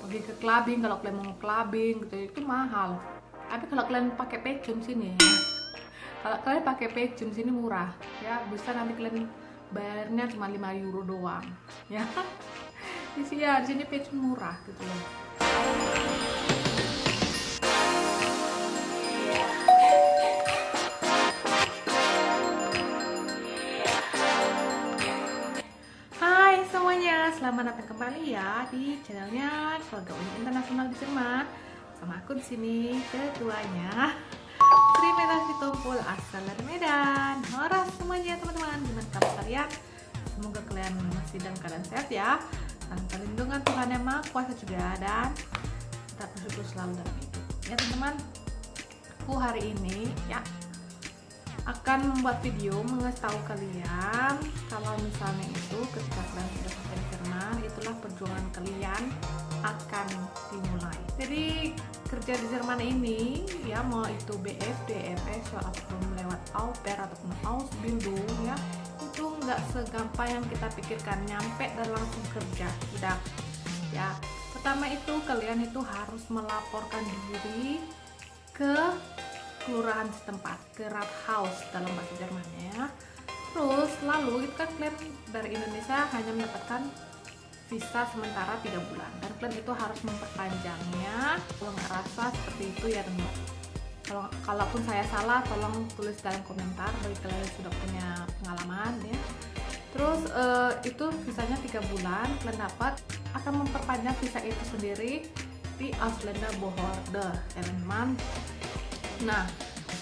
pergi ke clubbing. Kalau kalian mau clubbing gitu itu mahal. Tapi kalau kalian pakai pecun sini ya, kalau kalian pakai pecun sini murah ya, bisa nanti kalian bayarnya cuma 5 euro doang ya. Di sini pecun murah gitu loh. Hai semuanya, selamat datang kembali ya di channelnya Keluarga Uni Internasional di Jerman. Sama aku di sini ketuanya Sri Medan Sitompul asal dari Medan. Halo semuanya teman-teman, gimana kabar kalian? Semoga kalian masih dalam keadaan sehat ya, dan perlindungan Tuhan yang Maha Kuasa juga, dan tetap bersyukur selalu dalam hidup. Ya teman-teman, aku hari ini ya akan membuat video mengasih tahu kalian kalau misalnya itu ketika kalian sudah sampai di Jerman, itulah perjuangan kalian akan dimulai. Jadi kerja di Jerman ini ya, mau itu BF, DFS ataupun lewat au pair ataupun Ausbildung ya, itu nggak segampang yang kita pikirkan nyampe dan langsung kerja, tidak ya. Pertama itu kalian itu harus melaporkan diri ke kelurahan setempat, ke Rathaus dalam bahasa Jermannya. Terus lalu itu kan kalian dari Indonesia hanya mendapatkan visa sementara 3 bulan, dan kalian itu harus memperpanjangnya. Kalau nggak rasa seperti itu ya teman. Kalaupun saya salah, tolong tulis dalam komentar bagi kalian yang sudah punya pengalaman ya. Terus itu visanya 3 bulan, kalian dapat akan memperpanjang visa itu sendiri di Ausländerbehörde teman-teman. Nah,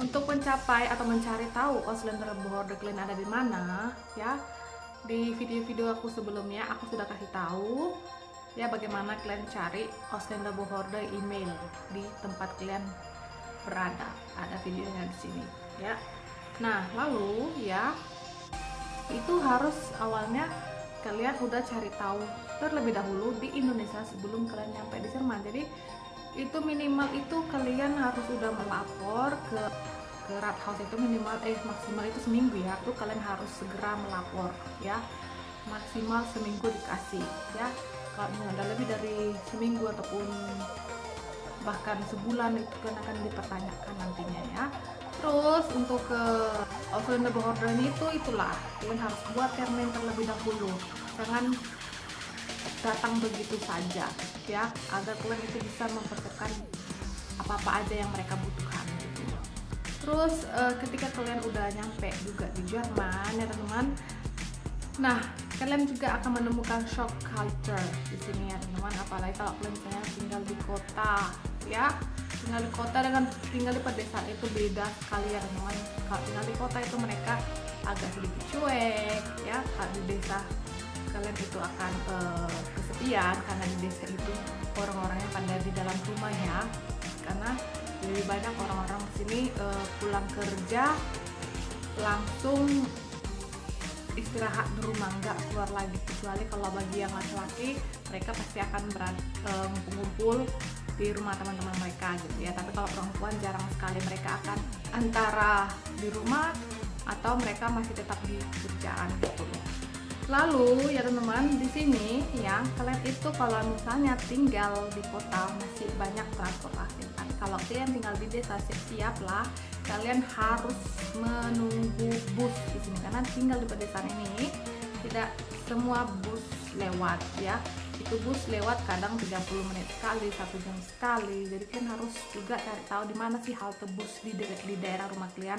untuk mencapai atau mencari tahu Ausländerbehörde kalian ada di mana ya, di video-video aku sebelumnya aku sudah kasih tahu ya bagaimana kalian cari Ausländerbehörde email di tempat kalian berada. Ada videonya di sini ya. Nah, lalu ya itu harus awalnya kalian udah cari tahu terlebih dahulu di Indonesia sebelum kalian nyampe di Jerman. Jadi itu minimal itu kalian harus sudah melapor ke Rathaus itu maksimal itu seminggu ya. Itu kalian harus segera melapor ya, maksimal seminggu dikasih ya. Kalau ada lebih dari seminggu ataupun bahkan sebulan itu kan akan dipertanyakan nantinya ya. Terus untuk ke Ausländerbehörde itu itulah kalian harus buat termin terlebih dahulu, jangan datang begitu saja ya, agar kalian itu bisa mempersiapkan apa-apa aja yang mereka butuhkan gitu. Terus ketika kalian udah nyampe juga di Jerman ya teman-teman, nah kalian juga akan menemukan shock culture di sini ya teman-teman. Apalagi kalau kalian misalnya tinggal di kota ya, tinggal di kota dengan tinggal di pedesaan itu beda sekali ya teman-teman. Kalau tinggal di kota itu mereka agak sedikit cuek ya. Kalau di desa kalian itu akan kesepian, karena di desa itu orang-orangnya pada di dalam rumah ya, karena lebih banyak orang-orang di sini pulang kerja langsung istirahat di rumah, nggak keluar lagi. Kecuali kalau bagi yang laki-laki, mereka pasti akan ngumpul di rumah teman-teman mereka gitu ya. Tapi kalau perempuan jarang sekali mereka akan antara di rumah atau mereka masih tetap di kerjaan gitu. Lalu ya teman-teman, di sini ya kalian itu kalau misalnya tinggal di kota masih banyak transportasi. Tapi kalau kalian tinggal di desa, siap-siaplah kalian harus menunggu bus di sini, karena tinggal di pedesaan ini tidak semua bus lewat ya. Itu bus lewat kadang 30 menit sekali, 1 jam sekali. Jadi kalian harus juga cari tahu di mana sih halte bus di daerah rumah kalian.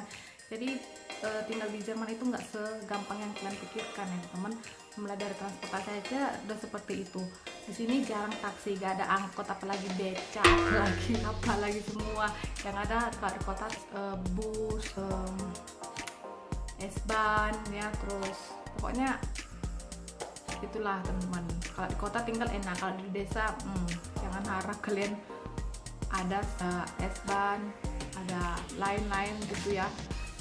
Jadi tinggal di Jerman itu nggak segampang yang kalian pikirkan ya teman. Mulai dari transportasi aja udah seperti itu. Di sini jarang taksi, gak ada angkot, apalagi beca, apalagi semua yang ada kalau di kota bus, S-Bahn ya. Terus pokoknya itulah teman-teman. Kalau di kota tinggal enak, kalau di desa jangan harap kalian ada S-Bahn, ada lain-lain gitu ya.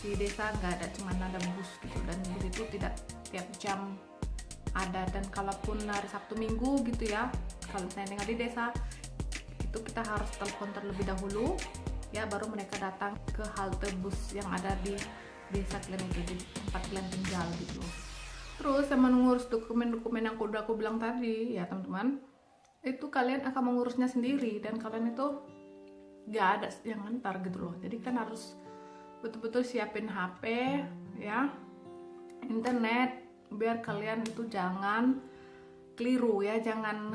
Di desa nggak ada, cuman ada bus gitu, dan di situ tidak tiap jam ada. Dan kalaupun hari Sabtu Minggu gitu ya, kalau saya tinggal di desa itu kita harus telepon terlebih dahulu ya, baru mereka datang ke halte bus yang ada di desa kalian itu, di tempat kalian tinggal gitu. Terus sama mengurus dokumen-dokumen yang udah aku bilang tadi ya teman-teman. itu kalian akan mengurusnya sendiri dan kalian itu gak ada yang ngantar gitu loh. Jadi kan harus betul-betul siapin HP ya, internet, biar kalian itu jangan keliru ya, jangan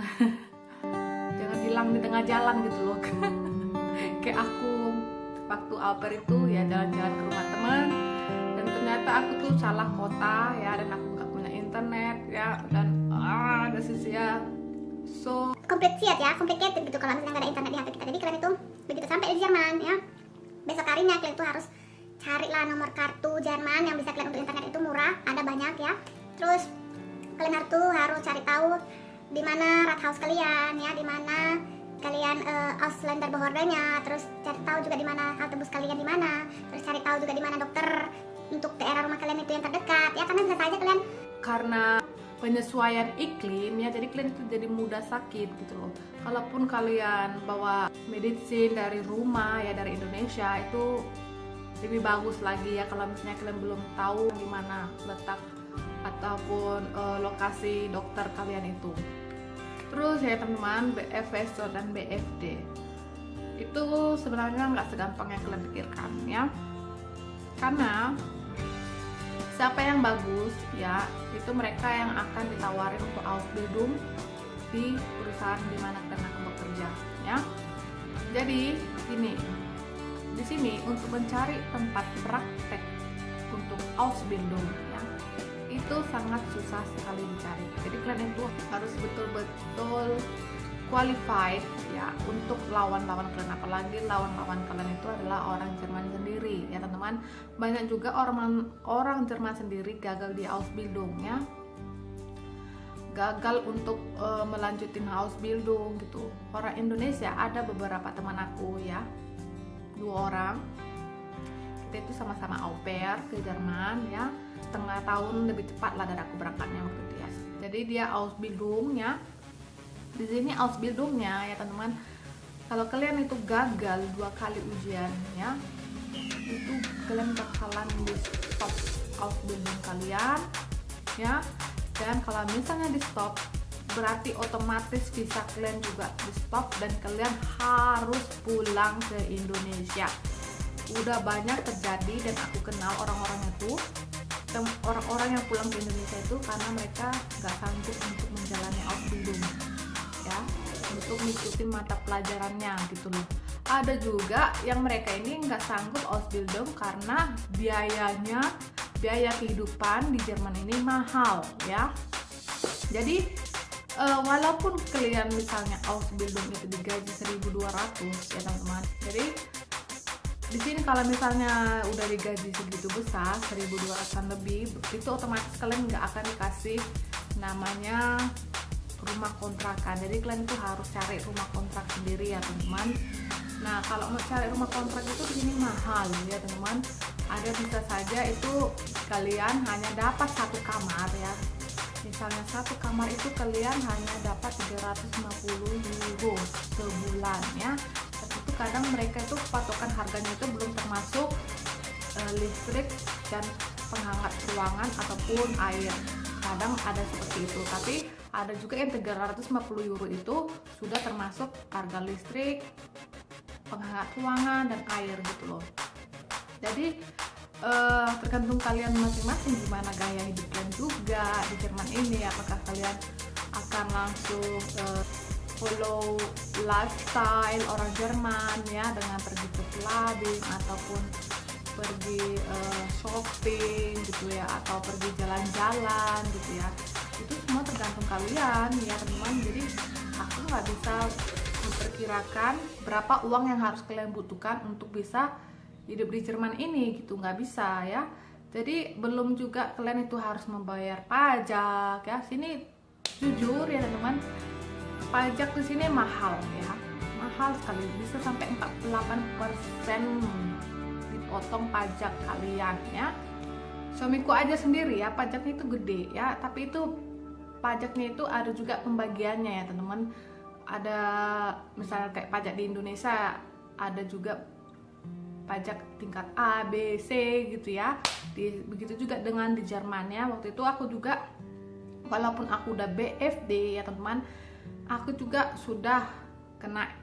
jangan hilang di tengah jalan gitu loh. Kayak aku waktu au pair itu ya jalan-jalan ke rumah teman dan ternyata aku tuh salah kota ya, dan aku gak punya internet ya, dan ada sisi ya complicated gitu kalau misalnya nggak ada internet di HP kita. Jadi kalian itu begitu sampai di Jerman ya, besok harinya kalian itu harus carilah nomor kartu Jerman yang bisa kalian untuk internet itu murah, ada banyak ya. Terus kalian harus cari tahu di mana Rathaus kalian ya, di mana kalian Ausländerbehörde-nya, terus cari tahu juga di mana halte bus kalian di mana, terus cari tahu juga di mana dokter untuk daerah rumah kalian itu yang terdekat ya, karena bisa saja kalian karena penyesuaian iklim ya, jadi kalian itu jadi mudah sakit gitu loh. Kalaupun kalian bawa medicine dari rumah ya, dari Indonesia, itu lebih bagus lagi ya kalau misalnya kalian belum tahu di mana letak ataupun lokasi dokter kalian itu. Terus ya teman-teman, BFS dan BFD itu sebenarnya nggak segampang yang kalian pikirkan ya, karena siapa yang bagus ya, itu mereka yang akan ditawarin untuk Ausbildung di perusahaan di mana kalian akan bekerja ya. Jadi di sini untuk mencari tempat praktek untuk Ausbildung ya, itu sangat susah sekali dicari. Jadi kalian itu harus betul-betul qualified ya untuk lawan-lawan kalian, apalagi lawan-lawan kalian itu adalah orang Jerman sendiri ya teman-teman. Banyak juga orang Jerman sendiri gagal di Ausbildung ya, gagal untuk melanjutin Ausbildung gitu. Orang Indonesia ada beberapa teman aku ya, 2 orang, kita itu sama-sama au pair ke Jerman ya, setengah tahun lebih cepat lah dari aku berangkatnya waktu itu ya. Jadi dia Ausbildungnya di sini, Ausbildungnya ya teman-teman, kalau kalian itu gagal 2 kali ujian ya, itu kalian bakalan di stop Ausbildung kalian ya. Dan kalau misalnya di stop, berarti otomatis visa kalian juga di stop dan kalian harus pulang ke Indonesia. Udah banyak terjadi dan aku kenal orang-orang itu, orang-orang yang pulang ke Indonesia itu karena mereka nggak sanggup untuk menjalani Ausbildung ya, untuk mengikuti mata pelajarannya gitu loh. Ada juga yang mereka ini nggak sanggup Ausbildung karena biaya kehidupan di Jerman ini mahal ya. Jadi walaupun kalian misalnya Ausbildung itu digaji 1.200 ya teman-teman, jadi di sini kalau misalnya udah digaji segitu besar 1.200-an lebih, itu otomatis kalian nggak akan dikasih namanya rumah kontrakan. Jadi kalian itu harus cari rumah kontrak sendiri ya teman-teman. Nah kalau mau cari rumah kontrak itu di sini mahal ya teman-teman. Ada bisa saja itu kalian hanya dapat 1 kamar ya. Misalnya 1 kamar itu kalian hanya dapat 350 euro sebulan ya. Tapi itu kadang mereka itu patokan harganya itu belum termasuk listrik dan penghangat ruangan ataupun air. Kadang ada seperti itu, tapi ada juga yang 350 euro itu sudah termasuk harga listrik, penghangat ruangan dan air gitu loh. Jadi tergantung kalian masing-masing gimana gaya hidup kalian juga di Jerman ini. Apakah kalian akan langsung follow lifestyle orang Jerman ya, dengan pergi ke clubbing ataupun pergi shopping gitu ya, atau pergi jalan-jalan gitu ya. Itu semua tergantung kalian ya teman-teman. Jadi aku nggak bisa memperkirakan berapa uang yang harus kalian butuhkan untuk bisa hidup di Jerman ini gitu, nggak bisa ya. Jadi belum juga kalian itu harus membayar pajak ya. Sini jujur ya teman-teman, pajak di sini mahal ya, mahal sekali, bisa sampai 48% dipotong pajak kalian ya. Suamiku aja sendiri ya pajaknya itu gede ya, tapi itu pajaknya itu ada juga pembagiannya ya teman-teman. Ada misalnya kayak pajak di Indonesia, ada juga pajak tingkat A, B, C gitu ya. Begitu juga dengan di Jerman ya. Waktu itu aku juga, walaupun aku udah BFD ya teman-teman, aku juga sudah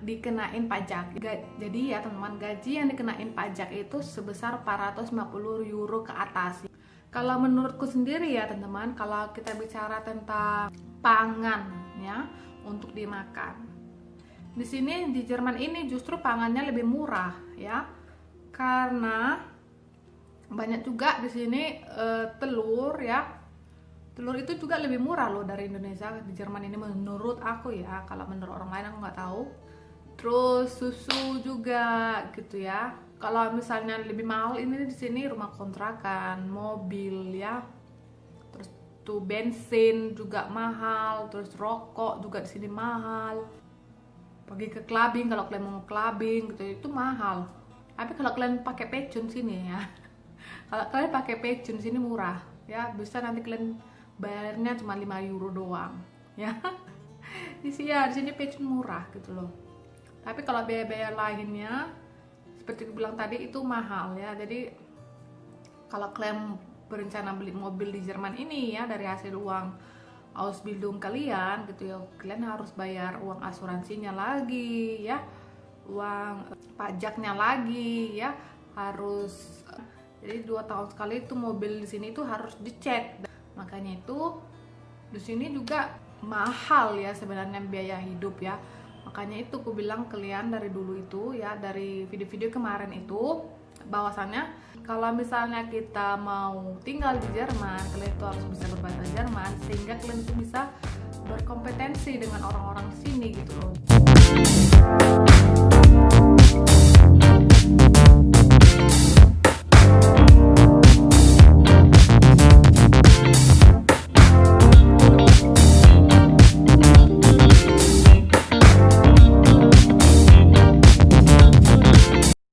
dikenain pajak. Jadi ya teman-teman, gaji yang dikenain pajak itu sebesar 450 euro ke atas. Kalau menurutku sendiri ya teman-teman, kalau kita bicara tentang pangan ya untuk dimakan, di sini di Jerman ini justru pangannya lebih murah ya, karena banyak juga di sini telur ya. Telur itu juga lebih murah loh dari Indonesia di Jerman ini menurut aku ya. Kalau menurut orang lain aku nggak tahu. Terus susu juga gitu ya. Kalau misalnya lebih mahal ini di sini rumah kontrakan, mobil ya. Terus tuh bensin juga mahal, terus rokok juga di sini mahal. Pergi ke clubbing, kalau kalian mau clubbing gitu itu mahal. Tapi kalau kalian pakai pecun sini ya. Kalau kalian pakai pecun sini murah ya, bisa nanti kalian bayarnya cuma 5 euro doang ya. Di sini pecun murah gitu loh. Tapi kalau biaya-biaya lainnya seperti aku bilang tadi itu mahal ya. Jadi kalau kalian berencana beli mobil di Jerman ini ya dari hasil uang Ausbildung kalian gitu ya, kalian harus bayar uang asuransinya lagi ya, uang pajaknya lagi ya, harus. Jadi 2 tahun sekali itu mobil di sini itu harus dicek. Makanya itu di sini juga mahal ya sebenarnya biaya hidup ya. Makanya itu aku bilang kalian dari dulu itu ya, dari video-video kemarin itu bahwasannya kalau misalnya kita mau tinggal di Jerman, kalian itu harus bisa berbahasa Jerman sehingga kalian itu bisa berkompetensi dengan orang-orang sini gitu loh.